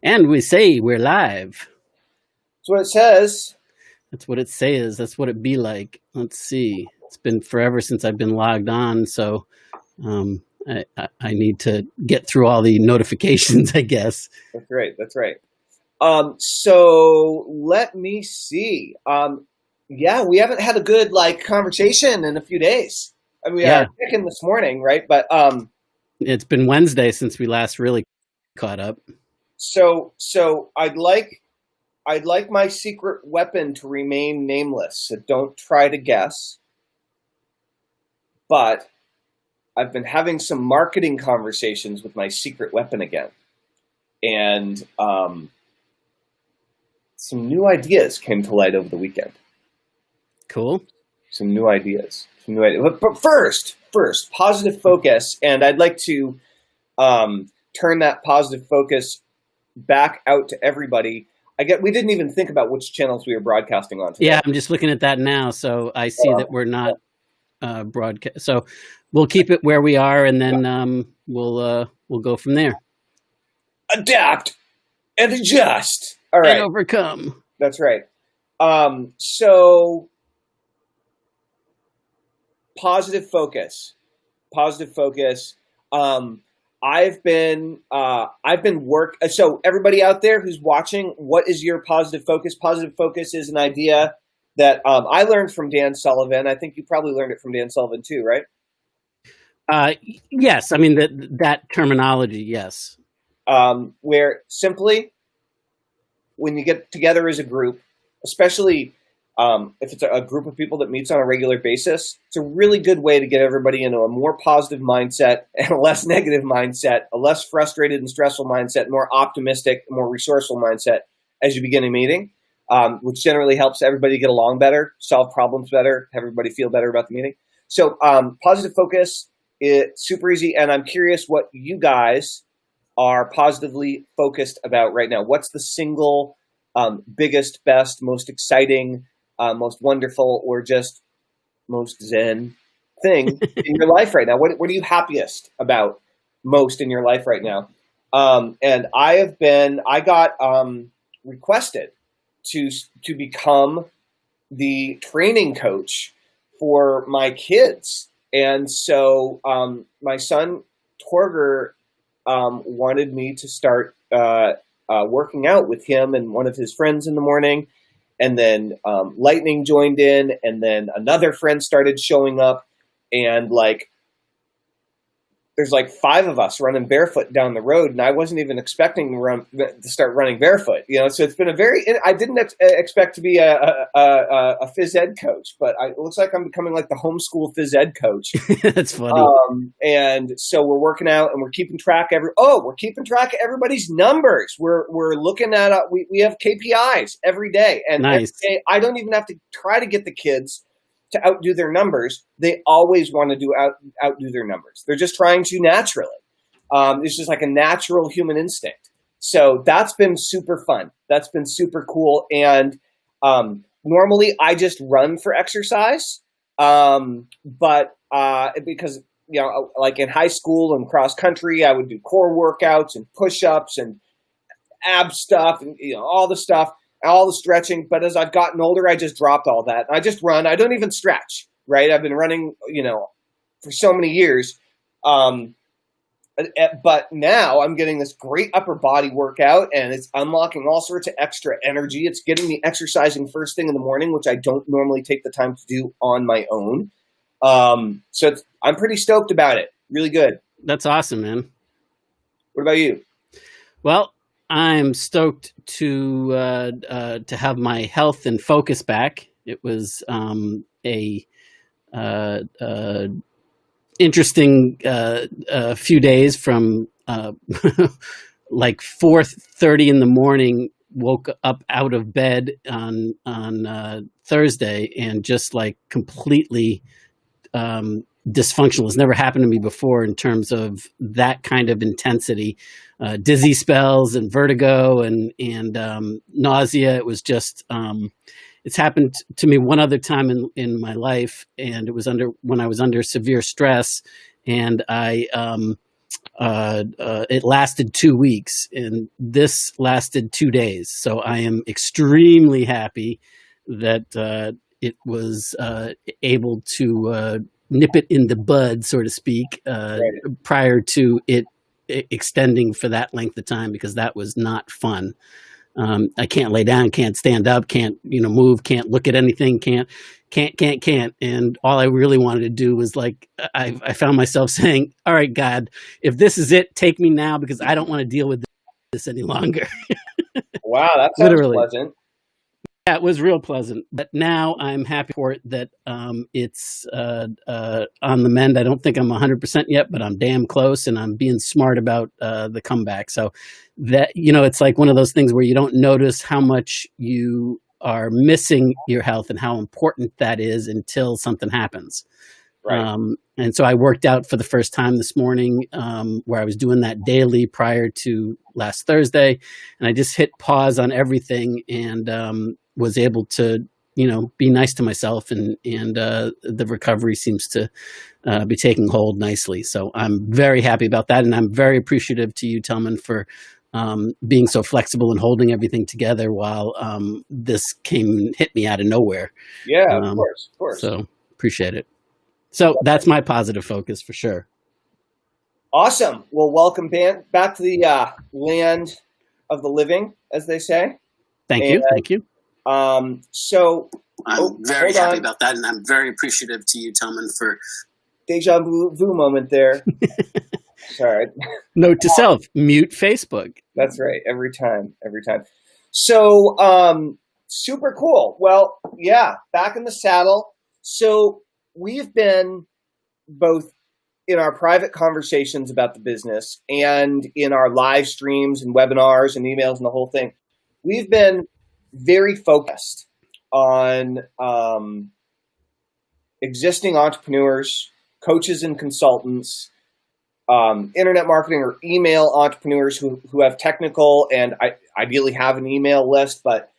And we say we're live. That's what it says. That's what it says. That's what it be like. Let's see. It's been forever since I've been logged on, so I need to get through all the notifications, I guess. That's right. That's right. So let me see. Yeah, we haven't had a good conversation in a few days. I mean, we Yeah, had a chicken this morning, right? But it's been Wednesday since we last really caught up. so I'd like my secret weapon to remain nameless. So don't try to guess. But I've been having some marketing conversations with my secret weapon again, and some new ideas came to light over the weekend. Cool. Some new ideas. But first, positive focus, and I'd like to turn that positive focus back out to everybody. We didn't even think about which channels we were broadcasting on today. Yeah, I'm just looking at that now, so I see that we're not broadcast. So we'll keep it where we are, and then we'll go from there. Adapt and adjust. All right, And overcome. that's right. So positive focus. Positive focus. I've been So everybody out there who's watching, what is your positive focus? Positive focus is an idea that I learned from Dan Sullivan. I think you probably learned it from Dan Sullivan too, right? Yes, I mean that terminology. Yes. Where simply, when you get together as a group, especially if it's a group of people that meets on a regular basis, it's a really good way to get everybody into a more positive mindset and a less negative mindset, a less frustrated and stressful mindset, more optimistic, more resourceful mindset as you begin a meeting, which generally helps everybody get along better, solve problems better, have everybody feel better about the meeting. So positive focus is super easy, and I'm curious what you guys are positively focused about right now. What's the single biggest, best, most exciting, most wonderful, or just most zen thing in your life right now? What are you happiest about most in your life right now? And I got requested to become the training coach for my kids. And so my son, Torger, wanted me to start working out with him and one of his friends in the morning. And then Lightning joined in, and then another friend started showing up, and there's 5 of us running barefoot down the road, and I wasn't even expecting to start running barefoot. So it's been I didn't expect to be a phys ed coach, but it looks like I'm becoming the homeschool phys ed coach. That's funny. And so we're working out, and we're keeping track we're keeping track of everybody's numbers. We're looking at we have KPIs every day, and Nice. every day, I don't even have to try to get the kids to outdo their numbers. They always want to outdo their numbers. They're just trying to naturally. It's just like a natural human instinct. So that's been super fun. That's been super cool. And normally I just run for exercise, but because in high school and cross country, I would do core workouts and push-ups and ab stuff and all the stuff. All the stretching, but as I've gotten older, I just dropped all that. I just run. I don't even stretch, right? I've been running, for so many years. But now I'm getting this great upper body workout, and it's unlocking all sorts of extra energy. It's getting me exercising first thing in the morning, which I don't normally take the time to do on my own. So I'm pretty stoked about it. Really good. That's awesome, man. What about you? Well, I'm stoked to have my health and focus back. It was a interesting few days from 4:30 in the morning. Woke up out of bed on Thursday and just completely dysfunctional. It's never happened to me before in terms of that kind of intensity. Dizzy spells and vertigo and nausea. It was just it's happened to me one other time in my life, and it was when I was under severe stress, and I it lasted 2 weeks, and this lasted 2 days. So I am extremely happy that it was able to nip it in the bud, so to speak, Right. prior to it extending for that length of time, because that was not fun. I can't lay down, can't stand up, can't move, can't look at anything, can't. And all I really wanted to do was I found myself saying, "All right, God, if this is it, take me now, because I don't want to deal with this any longer." Wow, that sounds Literally. pleasant. Yeah, it was real pleasant. But now I'm happy for it that it's on the mend. I don't think I'm 100% yet, but I'm damn close, and I'm being smart about the comeback. So that, it's like one of those things where you don't notice how much you are missing your health and how important that is until something happens. Right. And so I worked out for the first time this morning, where I was doing that daily prior to last Thursday, and I just hit pause on everything and was able to, be nice to myself, and the recovery seems to be taking hold nicely. So I'm very happy about that, and I'm very appreciative to you, Telman, for being so flexible and holding everything together while this hit me out of nowhere. Yeah, of course. So appreciate it. So that's my positive focus for sure. Awesome. Well, welcome back to the land of the living, as they say. Thank you. So I'm very happy about that, and I'm very appreciative to you, Telman, for deja vu moment there. Sorry. Note to self: mute Facebook. That's right. Every time. So super cool. Well, yeah, back in the saddle. So we've been both in our private conversations about the business and in our live streams and webinars and emails and the whole thing. We've been very focused on existing entrepreneurs, coaches and consultants, internet marketing or email entrepreneurs who have technical and ideally have an email list, but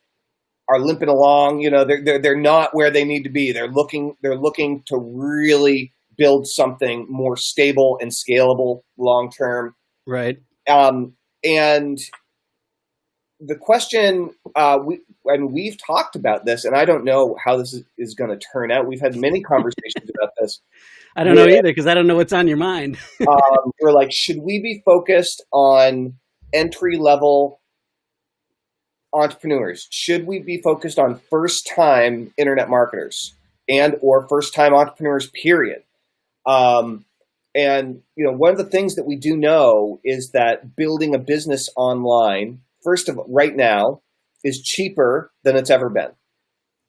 are limping along. They're not where they need to be. They're looking to really build something more stable and scalable long term. Right. And the question, we've talked about this, and I don't know how this is going to turn out. We've had many conversations about this. I don't know either, because I don't know what's on your mind. We're like, should we be focused on entry-level entrepreneurs? Should we be focused on first-time internet marketers and or first-time entrepreneurs, period? And one of the things that we do know is that building a business online, right now, is cheaper than it's ever been.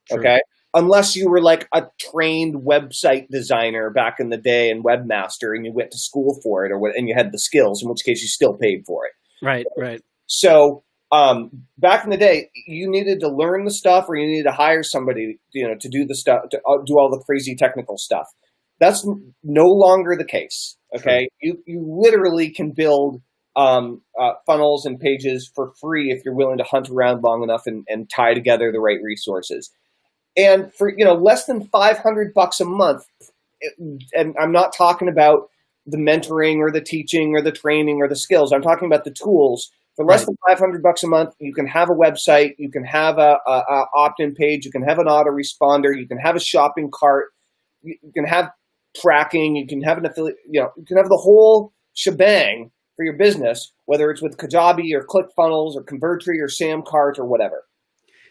Sure. Okay? Unless you were like a trained website designer back in the day and webmaster, and you went to school for it, and you had the skills, in which case you still paid for it. Right. So back in the day, you needed to learn the stuff, or you needed to hire somebody, to do the stuff, to do all the crazy technical stuff. That's no longer the case. Okay, sure. You literally can build funnels and pages for free if you're willing to hunt around long enough and tie together the right resources. And for less than $500 a month, and I'm not talking about the mentoring or the teaching or the training or the skills. I'm talking about the tools. For less than $500 a month, you can have a website, you can have a opt-in page, you can have an autoresponder, you can have a shopping cart, you can have tracking, you can have an affiliate, you can have the whole shebang for your business, whether it's with Kajabi or ClickFunnels or Convertri or Samcart or whatever.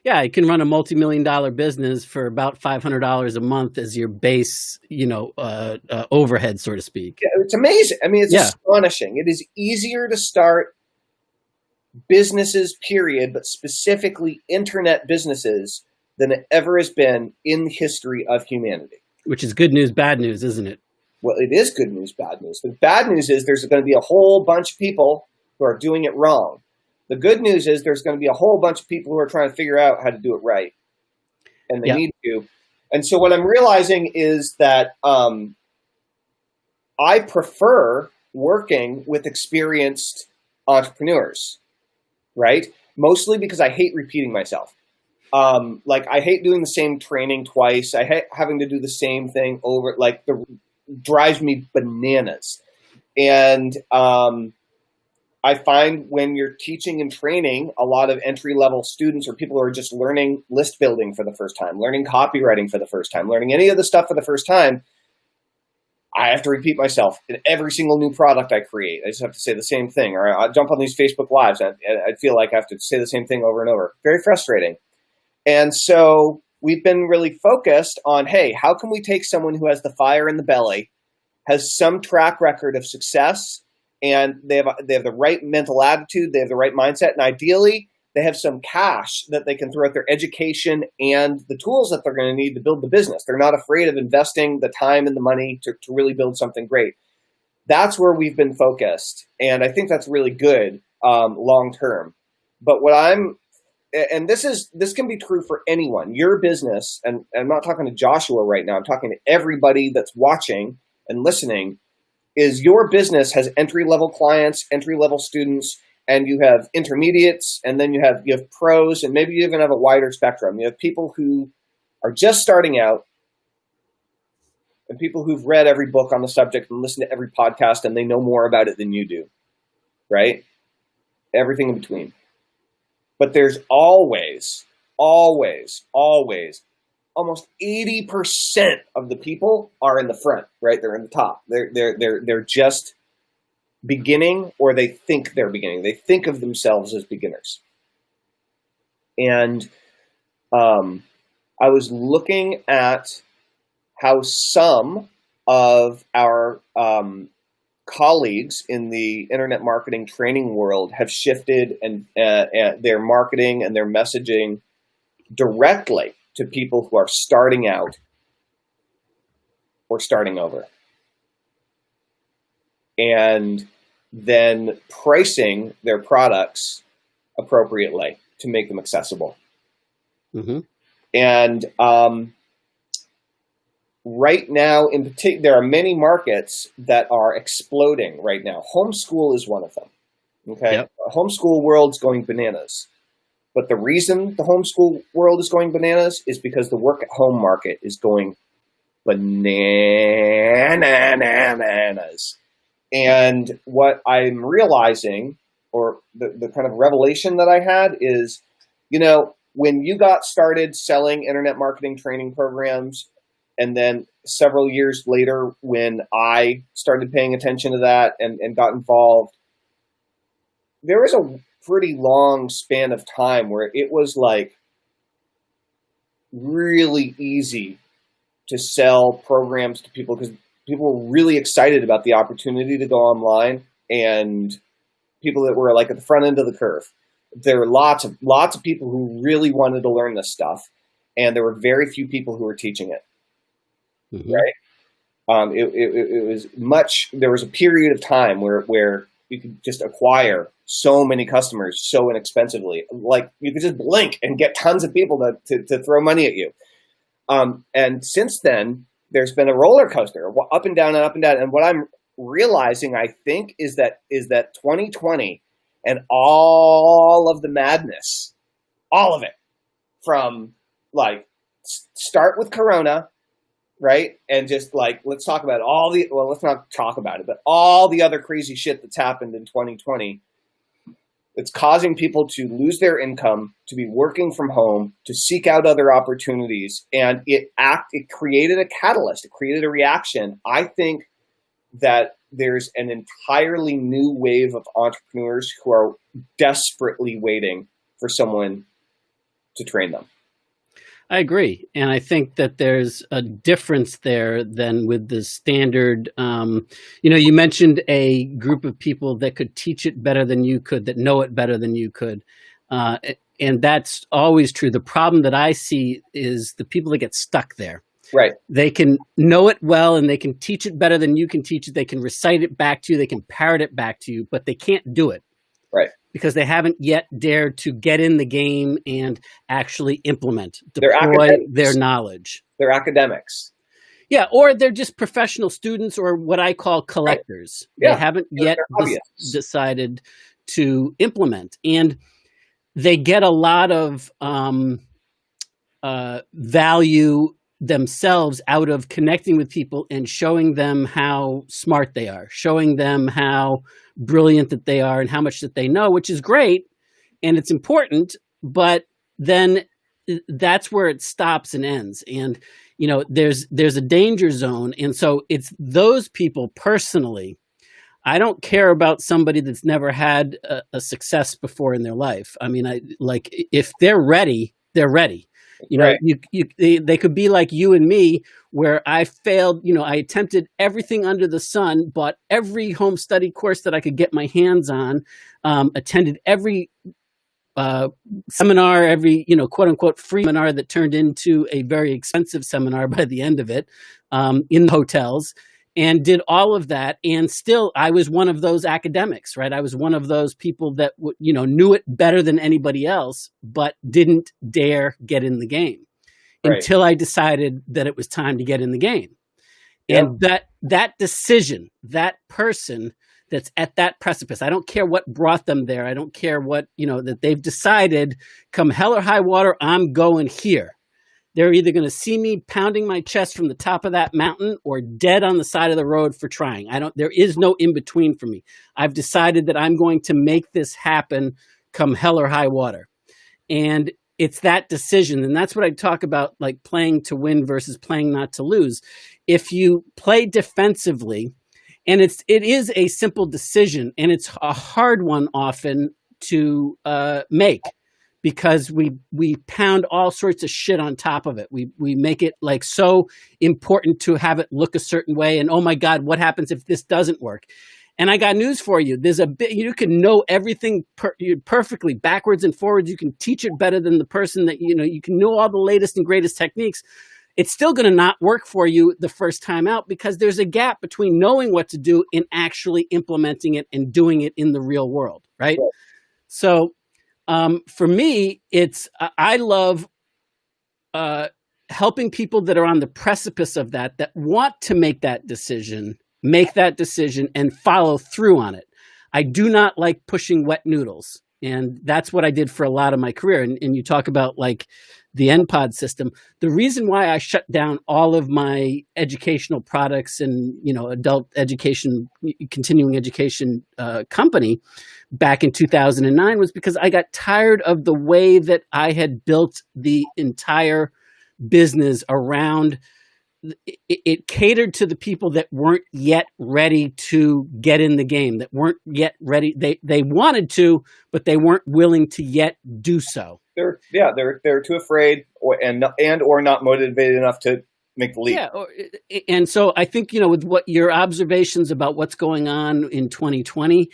Yeah, you can run a multi-million-dollar business for about $500 a month as your base, overhead, so to speak. Yeah, it's amazing. I mean, it's astonishing. It is easier to start businesses, period, but specifically internet businesses, than it ever has been in the history of humanity. Which is good news, bad news, isn't it? Well, it is good news, bad news. The bad news is there's going to be a whole bunch of people who are doing it wrong. The good news is there's going to be a whole bunch of people who are trying to figure out how to do it right. And they need to. And so what I'm realizing is that I prefer working with experienced entrepreneurs, right? Mostly because I hate repeating myself. I hate doing the same training twice. I hate having to do the same thing over, drives me bananas. And I find when you're teaching and training a lot of entry-level students or people who are just learning list building for the first time, learning copywriting for the first time, learning any of the stuff for the first time, I have to repeat myself in every single new product I create. I just have to say the same thing. Or I jump on these Facebook Lives and I feel like I have to say the same thing over and over. Very frustrating. And so we've been really focused on, hey, how can we take someone who has the fire in the belly, has some track record of success, and they have the right mental attitude, they have the right mindset, and ideally they have some cash that they can throw at their education and the tools that they're going to need to build the business. They're not afraid of investing the time and the money to really build something great. That's where we've been focused, and I think that's really good long term. But this can be true for anyone. Your business, and I'm not talking to Joshua right now, I'm talking to everybody that's watching and listening, is your business has entry-level clients, entry-level students, and you have intermediates, and then you have pros, and maybe you even have a wider spectrum. You have people who are just starting out and people who've read every book on the subject and listened to every podcast, and they know more about it than you do, right? Everything in between. But there's always, almost 80% of the people are in the front, right? They're in the top. They're just beginning, or they think they're beginning. They think of themselves as beginners. And I was looking at how some of our colleagues in the internet marketing training world have shifted and their marketing and their messaging directly to people who are starting out or starting over, and then pricing their products appropriately to make them accessible. Mm-hmm. And right now, in particular, there are many markets that are exploding right now. Homeschool is one of them. Okay, Yep. The homeschool world's going bananas. But the reason the homeschool world is going bananas is because the work at home market is going bananas. And what I'm realizing, or the kind of revelation that I had is, when you got started selling internet marketing training programs, and then several years later when I started paying attention to that and got involved, there was a pretty long span of time where it was like really easy to sell programs to people because people were really excited about the opportunity to go online, and people that were like at the front end of the curve. There were lots of people who really wanted to learn this stuff, and there were very few people who were teaching it. Mm-hmm. Right? It was much. There was a period of time where you could just acquire so many customers so inexpensively. Like you could just blink and get tons of people to throw money at you. And since then, there's been a roller coaster, up and down and up and down. And what I'm realizing, I think, is that 2020 and all of the madness, all of it, from like start with Corona, right? And just like, let's talk about let's not talk about it, but all the other crazy shit that's happened in 2020. It's causing people to lose their income, to be working from home, to seek out other opportunities. And it created a catalyst. It created a reaction. I think that there's an entirely new wave of entrepreneurs who are desperately waiting for someone to train them. I agree. And I think that there's a difference there than with the standard. You mentioned a group of people that could teach it better than you could, that know it better than you could. And that's always true. The problem that I see is the people that get stuck there. Right. They can know it well and they can teach it better than you can teach it. They can recite it back to you. They can parrot it back to you, but they can't do it. Right. Because they haven't yet dared to get in the game and actually implement, deploy their knowledge. They're academics. Yeah, or they're just professional students, or what I call collectors. Right. Yeah. They haven't yet decided to implement. And they get a lot of value themselves out of connecting with people and showing them how smart they are, showing them how brilliant that they are and how much that they know, which is great and it's important, but then that's where it stops and ends. And there's a danger zone, and so it's those people personally. I don't care about somebody that's never had a success before in their life. I mean, if they're ready, they're ready. Right. They could be like you and me, where I failed. I attempted everything under the sun, bought every home study course that I could get my hands on, attended every seminar, every quote unquote free seminar that turned into a very expensive seminar by the end of it, in hotels. And did all of that, and still I was one of those academics, right? I was one of those people that knew it better than anybody else, but didn't dare get in the game until I decided that it was time to get in the game. Yep. And that decision, that person that's at that precipice, I don't care what brought them there. I don't care what, that they've decided, come hell or high water, I'm going here. They're either going to see me pounding my chest from the top of that mountain or dead on the side of the road for trying. There is no in between for me. I've decided that I'm going to make this happen come hell or high water. And it's that decision. And that's what I talk about, like playing to win versus playing not to lose. If you play defensively, and it is a simple decision, and it's a hard one often to make, because we pound all sorts of shit on top of it. We make it like so important to have it look a certain way. And oh my God, what happens if this doesn't work? And I got news for you. There's you can know everything perfectly backwards and forwards. You can teach it better than the person that, you can know all the latest and greatest techniques. It's still going to not work for you the first time out, because there's a gap between knowing what to do and actually implementing it and doing it in the real world. Right. So, for me, I love helping people that are on the precipice of that want to make that decision and follow through on it. I do not like pushing wet noodles. And that's what I did for a lot of my career. And you talk about like the NPOD system. The reason why I shut down all of my educational products and, adult education, continuing education company back in 2009 was because I got tired of the way that I had built the entire business around. It catered to the people that weren't yet ready to get in the game, that weren't yet ready. They wanted to, but they weren't willing to yet do so. They're too afraid or not motivated enough to make the leap. Yeah, and so I think with what your observations about what's going on in 2020,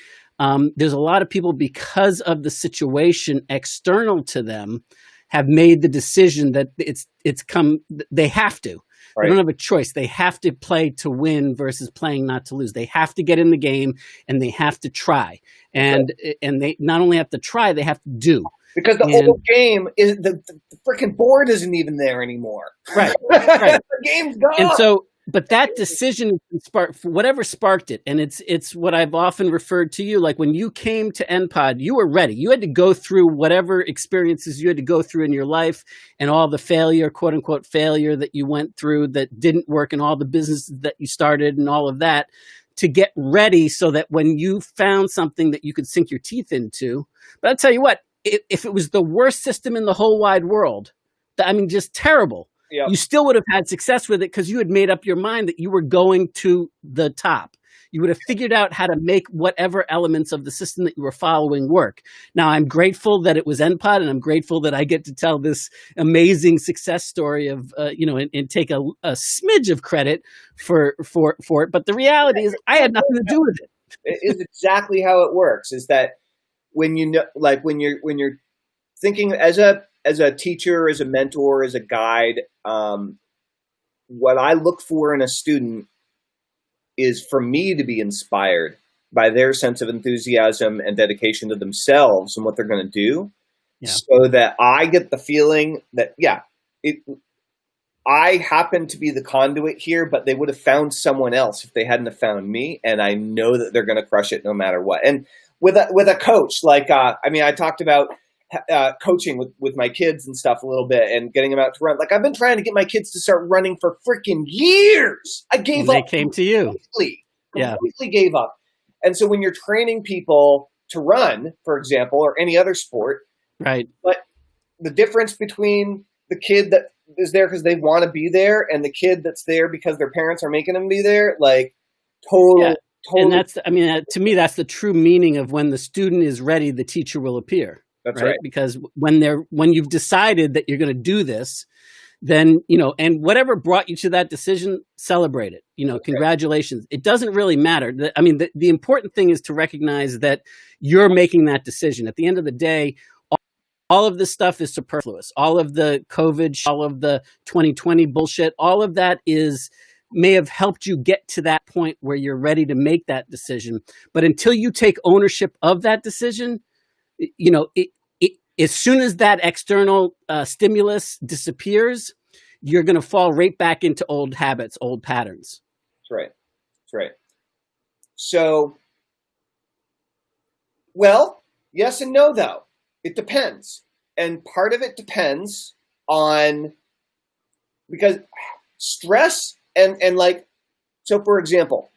there's a lot of people, because of the situation external to them, have made the decision that they have to. Right. They don't have a choice. They have to play to win versus playing not to lose. They have to get in the game and they have to try. And they not only have to try, they have to do. Because the old game is the freaking board isn't even there anymore. Right. The game's gone. And so, but that decision sparked whatever sparked it. And it's what I've often referred to you. Like when you came to NPOD, you were ready. You had to go through whatever experiences you had to go through in your life and all the failure, quote unquote failure, that you went through that didn't work, and all the businesses that you started and all of that, to get ready so that when you found something that you could sink your teeth into. But I'll tell you what, if it was the worst system in the whole wide world, just terrible, yep, you still would have had success with it, because you had made up your mind that you were going to the top. You would have figured out how to make whatever elements of the system that you were following work. Now, I'm grateful that it was NPOD, and I'm grateful that I get to tell this amazing success story of, and take a smidge of credit for it. But the reality is I had nothing to do with it. It is exactly how it works, is that when when you're thinking as a teacher, as a mentor, as a guide, what I look for in a student is for me to be inspired by their sense of enthusiasm and dedication to themselves and what they're going to do, so that I get the feeling that, I happen to be the conduit here, but they would have found someone else if they hadn't have found me. And I know that they're going to crush it no matter what. And with a coach, I talked about coaching with my kids and stuff a little bit and getting them out to run. Like I've been trying to get my kids to start running for freaking years. I gave up. They came to you. Completely gave up. And so when you're training people to run, for example, or any other sport, right? But the difference between the kid that is there because they want to be there and the kid that's there because their parents are making them be there, like total. And that's, I mean, to me, that's the true meaning of when the student is ready, the teacher will appear. That's right. Because when you've decided that you're going to do this, then, and whatever brought you to that decision, celebrate it. Congratulations. It doesn't really matter. I mean, the important thing is to recognize that you're making that decision. At the end of the day, all of this stuff is superfluous. All of the COVID, all of the 2020 bullshit, all of that may have helped you get to that point where you're ready to make that decision. But until you take ownership of that decision, as soon as that external stimulus disappears, you're going to fall right back into old habits, old patterns. That's right. So, well, yes and no, though. It depends. And part of it depends on, because stress and like, so for example,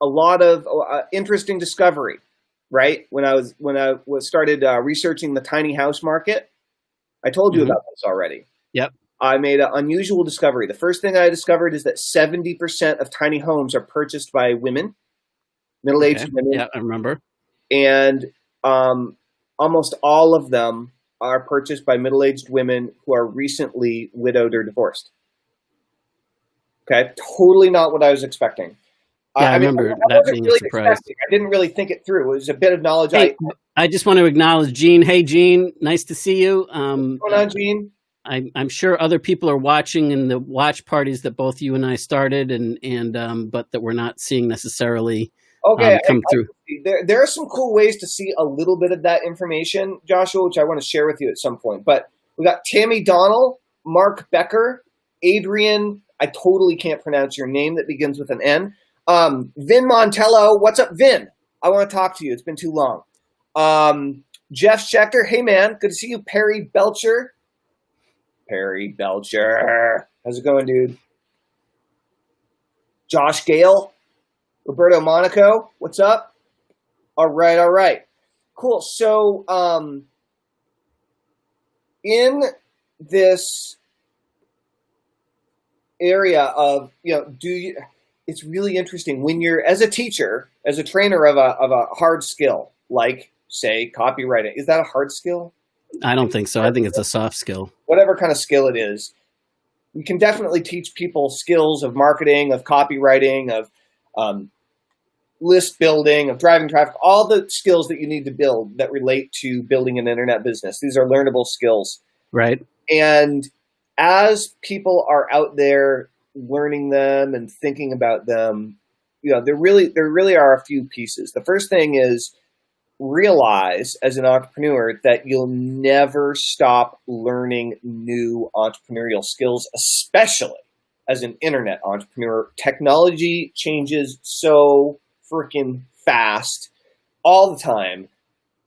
a lot of interesting discovery, right? When I started researching the tiny house market, I told you about this already. Yep. I made an unusual discovery. The first thing I discovered is that 70% of tiny homes are purchased by women, middle-aged women. Yeah, I remember. And almost all of them are purchased by middle-aged women who are recently widowed or divorced. Okay, totally not what I was expecting. Yeah, I remember that being a surprise. I didn't really think it through. It was a bit of knowledge. Hey, I just want to acknowledge Gene. Hey, Gene, nice to see you. What's going on, Gene? I'm sure other people are watching in the watch parties that both you and I started, but that we're not seeing necessarily come through. There are some cool ways to see a little bit of that information, Joshua, which I want to share with you at some point. But we got Tammy Donnell, Mark Becker, Adrian. I totally can't pronounce your name that begins with an N. Vin Montello. What's up, Vin? I want to talk to you. It's been too long. Jeff Schechter. Hey, man. Good to see you. Perry Belcher. How's it going, dude? Josh Gale. Roberto Monaco. What's up? All right. Cool. So in this area of, it's really interesting when you're, as a teacher, as a trainer of a hard skill, like say copywriting. Is that a hard skill? I don't think so. I think it's a soft skill. Whatever kind of skill it is, you can definitely teach people skills of marketing, of copywriting, of list building, of driving traffic, all the skills that you need to build that relate to building an internet business. These are learnable skills. Right. And as people are out there learning them and thinking about them, there really are a few pieces. The first thing is realize as an entrepreneur that you'll never stop learning new entrepreneurial skills, especially as an internet entrepreneur. Technology changes so freaking fast all the time.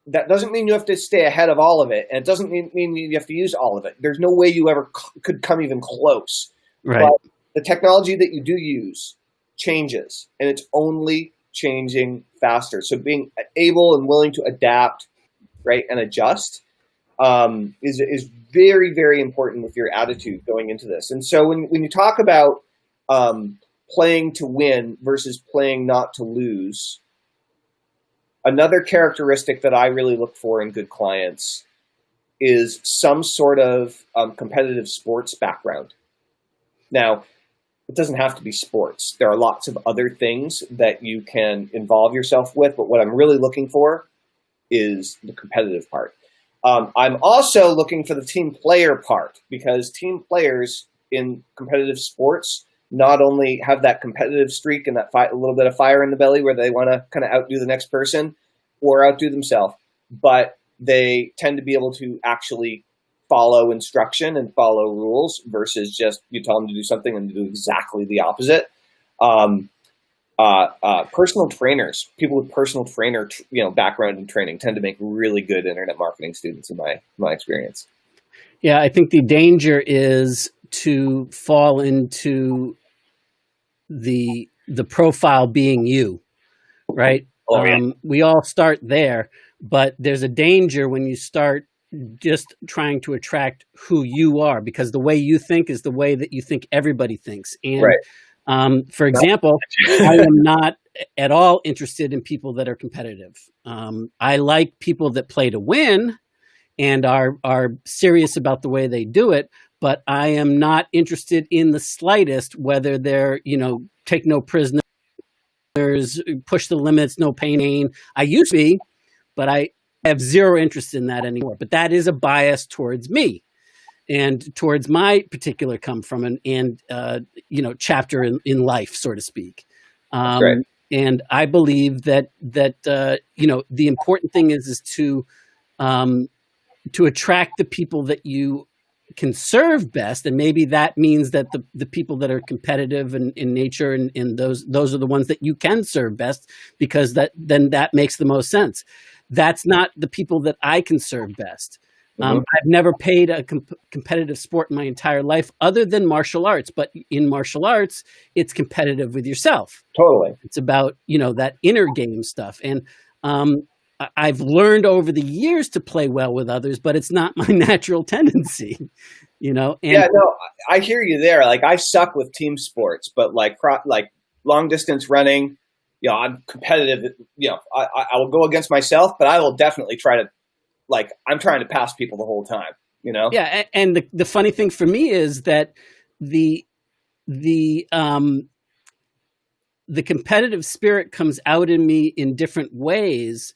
That doesn't mean you have to stay ahead of all of it, and it doesn't mean you have to use all of it. There's no way you ever could come even close. Right. But the technology that you do use changes, and it's only changing faster. So being able and willing to adapt, right, and adjust is very, very important with your attitude going into this. And so when you talk about playing to win versus playing not to lose, another characteristic that I really look for in good clients is some sort of competitive sports background. Now, it doesn't have to be sports. There are lots of other things that you can involve yourself with, but what I'm really looking for is the competitive part. I'm also looking for the team player part, because team players in competitive sports not only have that competitive streak and that a little bit of fire in the belly where they want to kind of outdo the next person or outdo themselves, but they tend to be able to actually follow instruction and follow rules versus just you tell them to do something and do exactly the opposite. personal trainers, people with personal trainer, background and training tend to make really good internet marketing students in my experience. Yeah, I think the danger is to fall into the profile being you, right? Oh, yeah. We all start there, but there's a danger when you start just trying to attract who you are, because the way you think is the way that you think everybody thinks. And Right. for example, I am not at all interested in people that are competitive. I like people that play to win and are serious about the way they do it, but I am not interested in the slightest whether they're, take no prisoners, push the limits, no pain. I used to be, but I have zero interest in that anymore. But that is a bias towards me and towards my particular come from and chapter in life, so to speak. Right. And I believe that the important thing is to attract the people that you can serve best, and maybe that means that the people that are competitive in nature and those are the ones that you can serve best, because that makes the most sense. That's not the people that I can serve best. Mm-hmm. I've never played a competitive sport in my entire life other than martial arts, but in martial arts, it's competitive with yourself. Totally. It's about, that inner game stuff. And I've learned over the years to play well with others, but it's not my natural tendency, And yeah, no, I hear you there. Like, I suck with team sports, but like long distance running, I'm competitive. I will go against myself, but I will definitely try to, I'm trying to pass people the whole time. Yeah, and the funny thing for me is that the competitive spirit comes out in me in different ways,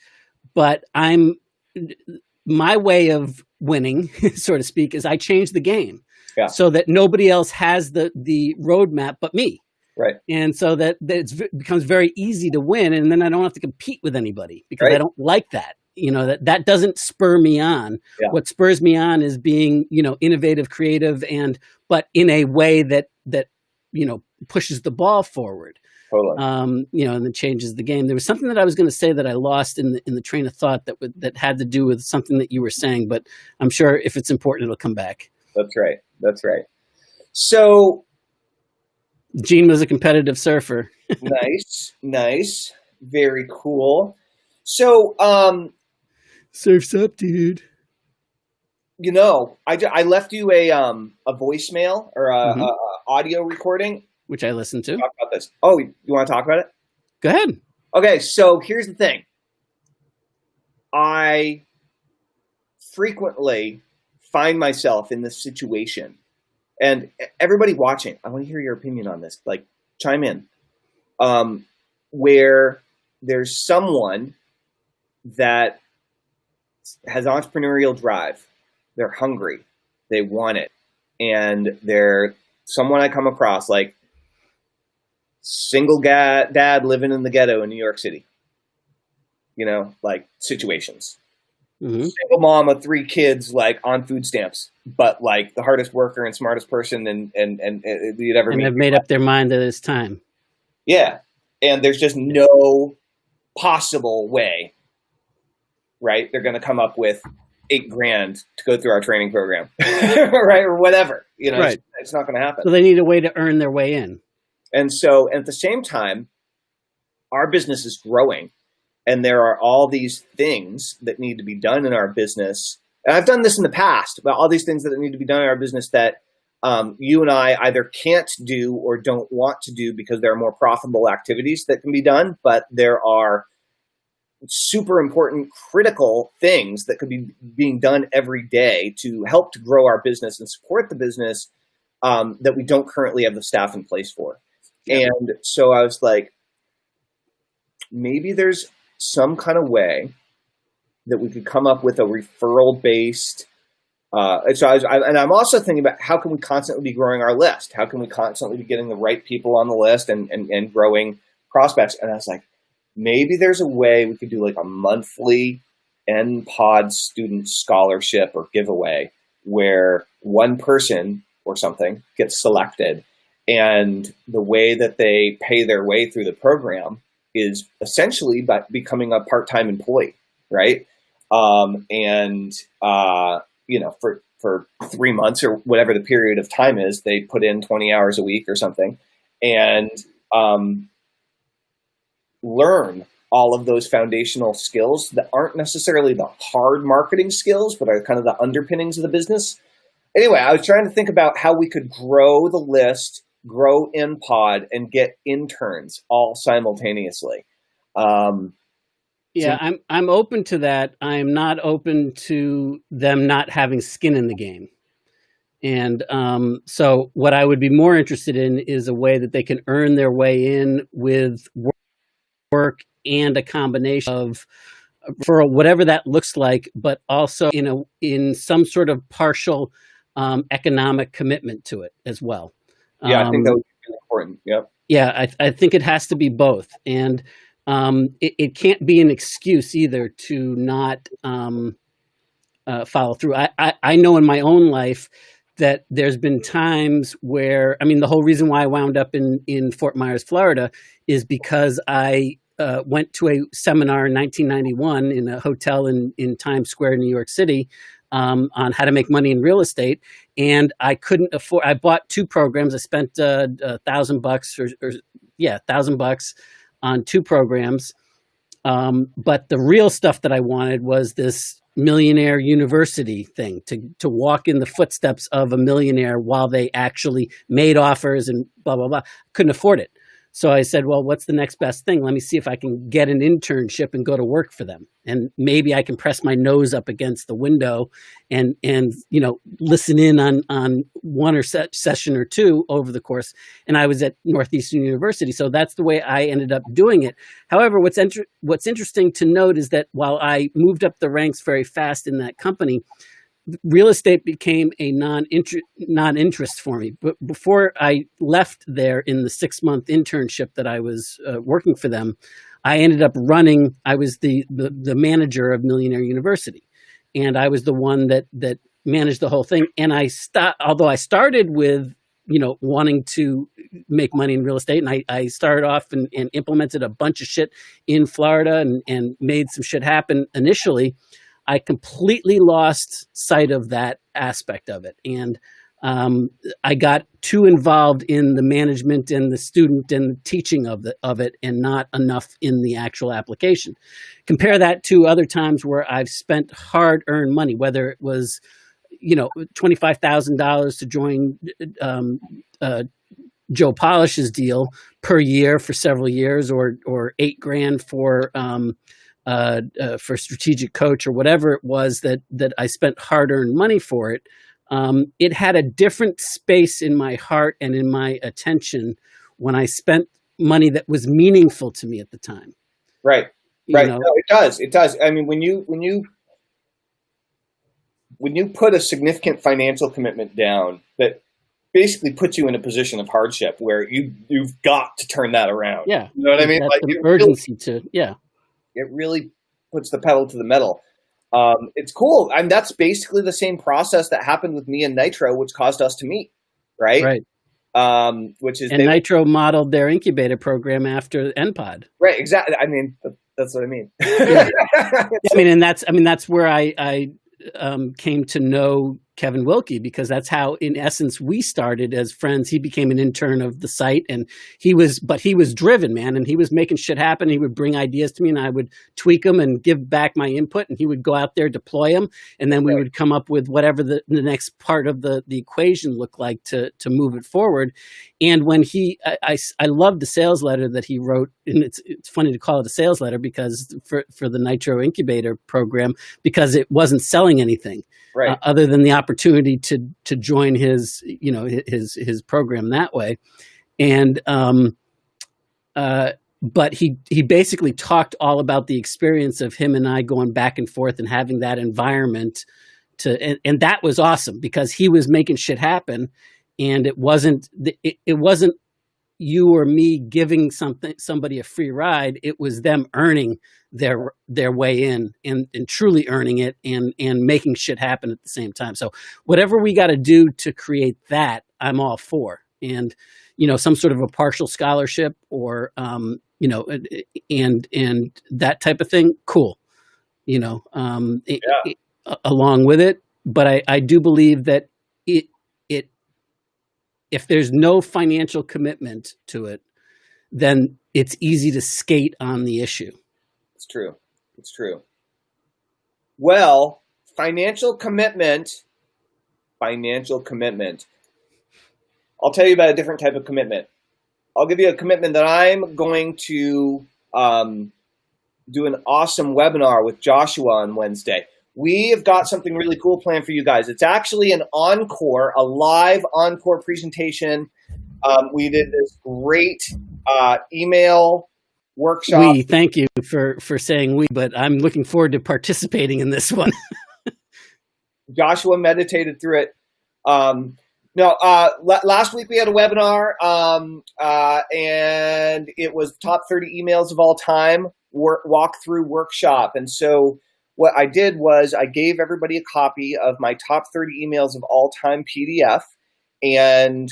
but my way of winning, so to speak, is I change the game so that nobody else has the roadmap but me. Right. And so that it becomes very easy to win, and then I don't have to compete with anybody because I don't like that. That doesn't spur me on. Yeah. What spurs me on is being, innovative, creative, but in a way that pushes the ball forward. Totally. And then changes the game. There was something that I was going to say that I lost in the train of thought that had to do with something that you were saying, but I'm sure if it's important, it'll come back. That's right. So Gene was a competitive surfer. Nice. Very cool. So, surf's up, dude. I left you a voicemail or a audio recording, which I listened to. Talk about this. Oh, you want to talk about it? Go ahead. Okay, so here's the thing. I frequently find myself in this situation, and everybody watching, I want to hear your opinion on this. Like, chime in. Where there's someone that has entrepreneurial drive. They're hungry. They want it. And they're someone I come across, like single dad living in the ghetto in New York City. Situations. Mm-hmm. Single mom of 3 kids, on food stamps, but the hardest worker and smartest person and you'd ever meet. And have made up their mind that it's time. Yeah. And there's just no possible way, right? They're going to come up with $8,000 to go through our training program, right? Or whatever, right. It's not going to happen. So they need a way to earn their way in. And so at the same time, our business is growing and there are all these things that need to be done in our business. And I've done this in the past, but all these things that need to be done in our business that you and I either can't do or don't want to do because there are more profitable activities that can be done, but there are super important, critical things that could be being done every day to help to grow our business and support the business that we don't currently have the staff in place for. Yeah. And so I was like, maybe there's some kind of way that we could come up with a referral-based. And I'm also thinking about how can we constantly be growing our list? How can we constantly be getting the right people on the list and growing prospects? And I was like, maybe there's a way we could do a monthly NPOD student scholarship or giveaway where one person or something gets selected And the way that they pay their way through the program is essentially by becoming a part-time employee, right? And for 3 months or whatever the period of time is, they put in 20 hours a week or something, and learn all of those foundational skills that aren't necessarily the hard marketing skills, but are kind of the underpinnings of the business. Anyway, I was trying to think about how we could grow the list, grow InPod, and get interns all simultaneously. Yeah, I'm open to that. I'm not open to them not having skin in the game. And so what I would be more interested in is a way that they can earn their way in with work and a combination of, for whatever that looks like, but also in some sort of partial economic commitment to it as well. Yeah, I think that would be really important. Yep. Yeah, I think it has to be both. And it can't be an excuse either to not follow through. I know in my own life that there's been times where, the whole reason why I wound up in Fort Myers, Florida, is because I went to a seminar in 1991 in a hotel in Times Square, New York City, on how to make money in real estate. And I couldn't afford, I bought 2 programs. I spent $1,000 $1,000 on 2 programs. But the real stuff that I wanted was this millionaire university thing, to walk in the footsteps of a millionaire while they actually made offers and blah, blah, blah. Couldn't afford it. So I said, well, what's the next best thing? Let me see if I can get an internship and go to work for them. And maybe I can press my nose up against the window and listen in on one or session or 2 over the course. And I was at Northeastern University. So that's the way I ended up doing it. However, what's interesting to note is that while I moved up the ranks very fast in that company, real estate became a non-interest for me. But before I left there in the 6-month internship that I was working for them, I ended up running. I was the manager of Millionaire University, and I was the one that managed the whole thing. And although I started with wanting to make money in real estate, and I started off and implemented a bunch of shit in Florida and made some shit happen initially, I completely lost sight of that aspect of it. And I got too involved in the management and the student and the teaching of it, and not enough in the actual application. Compare that to other times where I've spent hard-earned money, whether it was, $25,000 to join Joe Polish's deal per year for several years, or $8,000 for Strategic Coach, or whatever it was that I spent hard-earned money for it. It had a different space in my heart and in my attention when I spent money that was meaningful to me at the time. Right. Right. No, it does. It does. When you put a significant financial commitment down, that basically puts you in a position of hardship where you've got to turn that around. Yeah. You know what I mean? That's an urgency it really puts the pedal to the metal. It's cool. And that's basically the same process that happened with me and Nitro, which caused us to meet. Right. Right. Nitro modeled their incubator program after NPod. Right. Exactly. That's what I mean. Yeah. That's where I came to know Kevin Wilkie, because that's how, in essence, we started as friends. He became an intern of the site, and he was driven, man, and he was making shit happen. He would bring ideas to me, and I would tweak them and give back my input, and he would go out there, deploy them, and then we would come up with whatever the next part of the equation looked like to move it forward. And when I loved the sales letter that he wrote, and it's funny to call it a sales letter because for the Nitro Incubator program, because it wasn't selling anything. Right. Other than the opportunity to join his program that way. And but he basically talked all about the experience of him and I going back and forth and having that environment and that was awesome, because he was making shit happen, and it wasn't you or me giving somebody a free ride. It was them earning their way in and truly earning it and making shit happen at the same time. So whatever we got to do to create that, I'm all for. And some sort of a partial scholarship or, and that type of thing, cool, Yeah, along with it. But I do believe that it if there's no financial commitment to it, then it's easy to skate on the issue. it's true. It's true. Well, financial commitment. Financial commitment. I'll tell you about a different type of commitment. I'll give you a commitment that I'm going to do an awesome webinar with Joshua on Wednesday. We have got something really cool planned for you guys. It's actually an encore, a live encore presentation. We did this great email workshop. We thank you for saying we, but I'm looking forward to participating in this one. Joshua meditated through it. Last week we had a webinar, and it was top 30 emails of all time walkthrough workshop. And so what I did was I gave everybody a copy of my top 30 emails of all time PDF and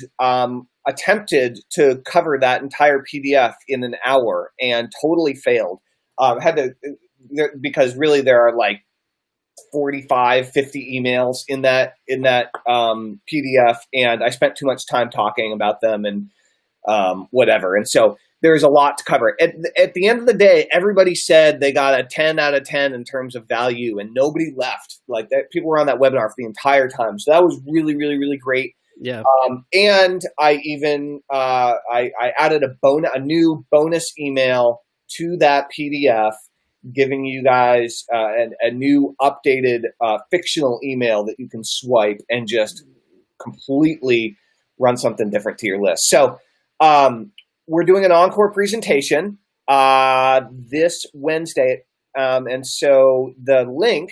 attempted to cover that entire PDF in an hour and totally failed. Because really there are like 45, 50 emails in that PDF, and I spent too much time talking about them and whatever. And so there's a lot to cover. At the end of the day, everybody said they got a 10 out of 10 in terms of value, and nobody left. Like that, people were on that webinar for the entire time. So that was really, really, really great. Yeah. And I even I added a new bonus email to that PDF, giving you guys a new updated fictional email that you can swipe and just completely run something different to your list. So we're doing an encore presentation this Wednesday. And so the link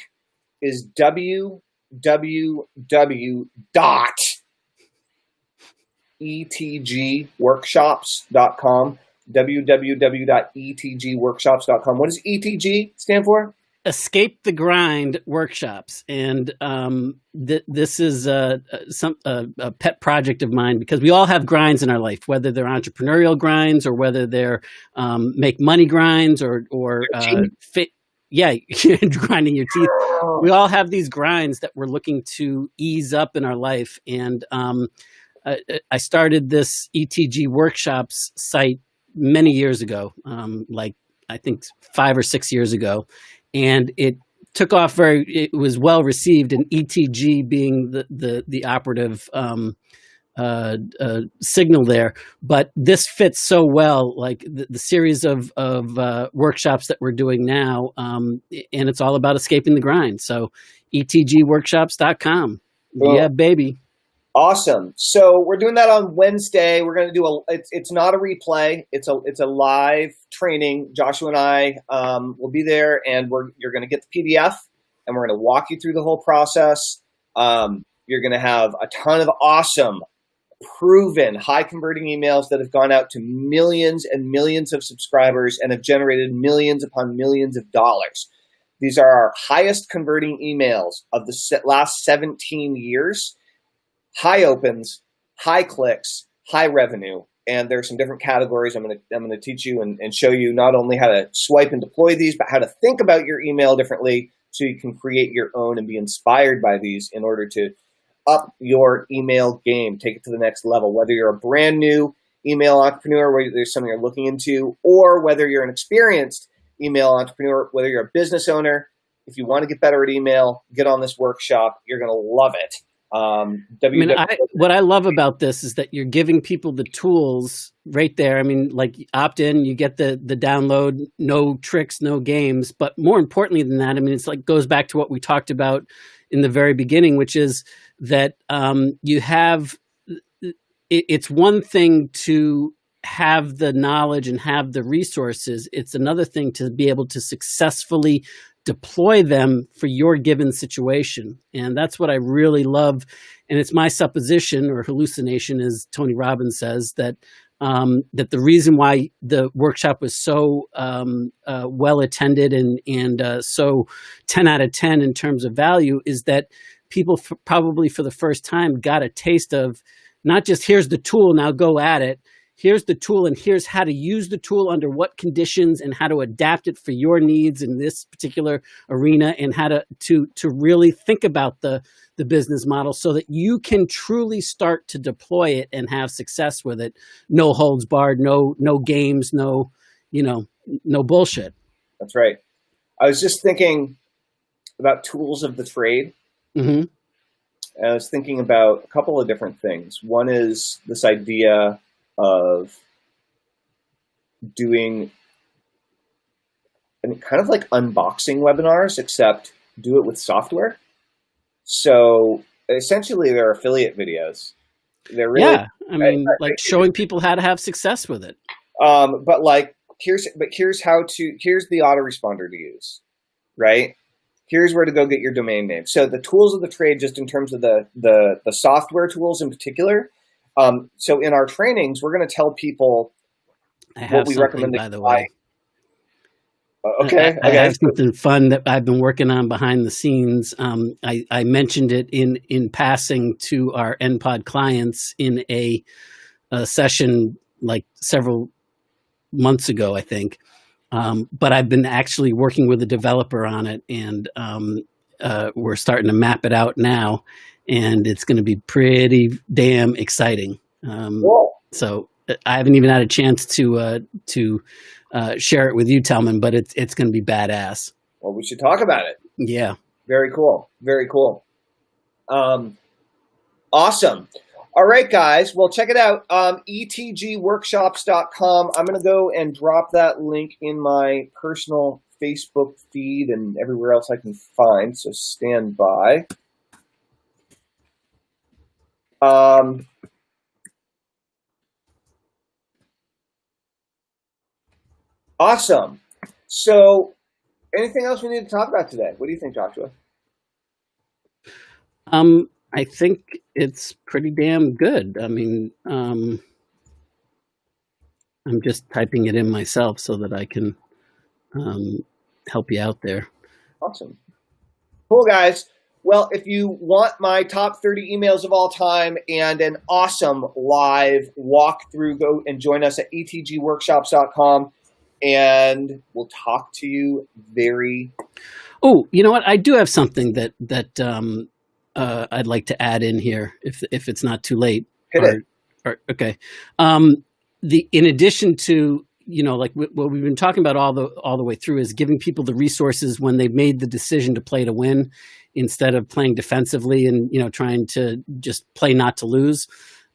is www.etgworkshops.com. www.etgworkshops.com. What does ETG stand for? Escape the Grind Workshops. And this is a pet project of mine, because we all have grinds in our life, whether they're entrepreneurial grinds or whether they're make money grinds or grinding your teeth. We all have these grinds that we're looking to ease up in our life. And I started this ETG Workshops site many years ago, like I think 5 or 6 years ago, and it took off it was well received, and ETG being the operative signal there. But this fits so well, like the series of workshops that we're doing now, and it's all about escaping the grind. So etgworkshops.com. Cool. Yeah, baby. Awesome. So we're doing that on Wednesday. We're going to do it's not a replay. It's a live training. Joshua and I will be there, and you're going to get the PDF, and we're going to walk you through the whole process. You're going to have a ton of awesome, proven, high converting emails that have gone out to millions and millions of subscribers and have generated millions upon millions of dollars. These are our highest converting emails of the last 17 years. High opens, high clicks, high revenue, and there's some different categories I'm going to teach you and show you not only how to swipe and deploy these, but how to think about your email differently so you can create your own and be inspired by these in order to up your email game, take it to the next level. Whether you're a brand new email entrepreneur, whether there's something you're looking into, or whether you're an experienced email entrepreneur, whether you're a business owner, if you want to get better at email, get on this workshop. You're going to love it. What I love about this is that you're giving people the tools right there. I mean, like opt in, you get the download, no tricks, no games. But more importantly than that, I mean, it's like goes back to what we talked about in the very beginning, which is that you have. It's one thing to have the knowledge and have the resources. It's another thing to be able to successfully deploy them for your given situation. And that's what I really love. And it's my supposition or hallucination, as Tony Robbins says, that that the reason why the workshop was so well attended and so 10 out of 10 in terms of value is that people probably for the first time got a taste of not just here's the tool, now go at it. Here's the tool, and here's how to use the tool under what conditions, and how to adapt it for your needs in this particular arena, and how to really think about the business model so that you can truly start to deploy it and have success with it. No holds barred, no games, no bullshit. That's right. I was just thinking about tools of the trade. Mm-hmm. And I was thinking about a couple of different things. One is this idea of doing kind of like unboxing webinars, except do it with software. So essentially, they're affiliate videos. They're really, yeah. I mean, like showing people how to have success with it. But like here's the autoresponder to use, right? Here's where to go get your domain name. So the tools of the trade, just in terms of the software tools in particular. So in our trainings, we're going to tell people what we recommend. By the way, okay. I have something fun that I've been working on behind the scenes. I mentioned it in passing to our NPod clients in a session like several months ago, I think. But I've been actually working with a developer on it, and we're starting to map it out now, and it's going to be pretty damn exciting. So I haven't even had a chance to share it with you, Telman, but it's going to be badass. Well, we should talk about it. Yeah. Very cool. Very cool. Awesome. All right, guys. Well, check it out. etgworkshops.com. I'm going to go and drop that link in my personal Facebook feed and everywhere else I can find. So stand by. Awesome. So anything else we need to talk about today? What do you think, Joshua? I think it's pretty damn good. I mean, I'm just typing it in myself so that I can help you out there. Awesome. Cool, guys. Well, if you want my top 30 emails of all time and an awesome live walkthrough, go and join us at etgworkshops.com, and we'll talk to you very. Oh, you know what? I do have something that I'd like to add in here, if it's not too late. Hit it. Okay. In addition to, like what we've been talking about all the way through, is giving people the resources when they've made the decision to play to win, instead of playing defensively and trying to just play not to lose.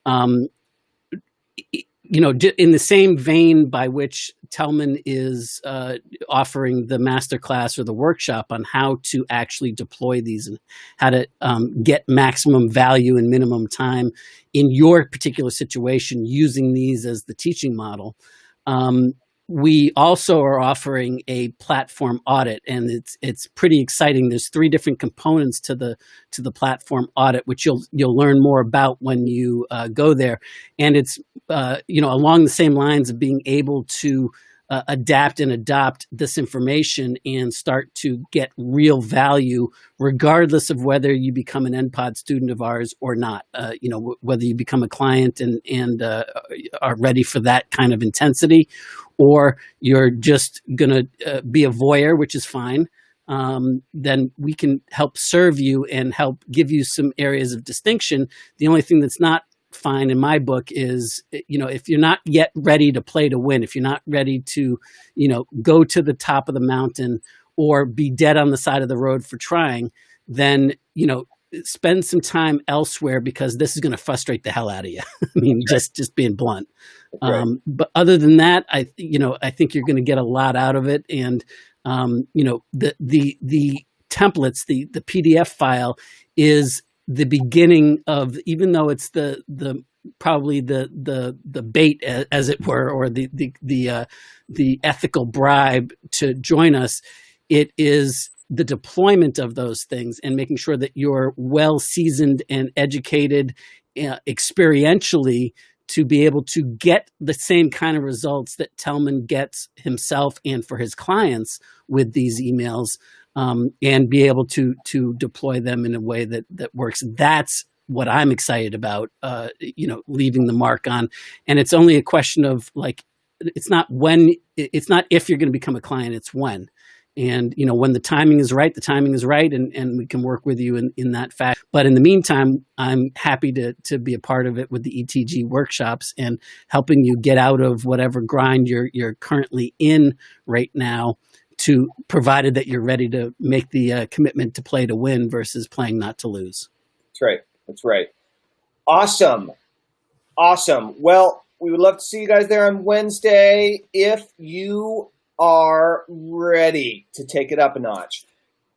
In the same vein by which Telman is offering the masterclass or the workshop on how to actually deploy these and how to get maximum value in minimum time in your particular situation using these as the teaching model. We also are offering a platform audit, and it's pretty exciting. There's 3 different components to the platform audit, which you'll learn more about when you go there. And it's along the same lines of being able to adapt and adopt this information and start to get real value, regardless of whether you become an NPod student of ours or not. Whether you become a client and are ready for that kind of intensity, or you're just going to be a voyeur, which is fine. Then we can help serve you and help give you some areas of distinction. The only thing that's not fine in my book is, if you're not yet ready to play to win, if you're not ready to, go to the top of the mountain or be dead on the side of the road for trying, then, spend some time elsewhere, because this is going to frustrate the hell out of you. I mean, just being blunt. Right. But other than that, I think you're going to get a lot out of it. And, the templates, the PDF file is the beginning of, even though it's probably the bait, as it were, or the ethical bribe to join us, it is the deployment of those things and making sure that you're well seasoned and educated experientially to be able to get the same kind of results that Telman gets himself and for his clients with these emails, and be able to deploy them in a way that works. That's what I'm excited about, leaving the mark on. And it's only a question of like, it's not if you're going to become a client, it's when. And, when the timing is right, and we can work with you in that fact. But in the meantime, I'm happy to be a part of it with the ETG workshops and helping you get out of whatever grind you're currently in right now, to provided that you're ready to make the commitment to play to win versus playing not to lose. That's right. Awesome. Well, we would love to see you guys there on Wednesday if you are ready to take it up a notch.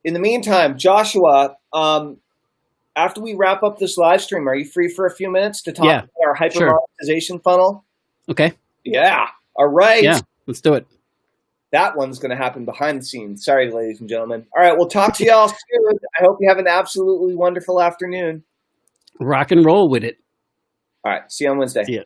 In the meantime, Joshua, after we wrap up this live stream, are you free for a few minutes to talk about our hyper monetization funnel? Okay. Yeah. All right. Yeah, let's do it. That one's going to happen behind the scenes. Sorry, ladies and gentlemen. All right, we'll talk to y'all soon. I hope you have an absolutely wonderful afternoon. Rock and roll with it. All right, see you on Wednesday. See ya.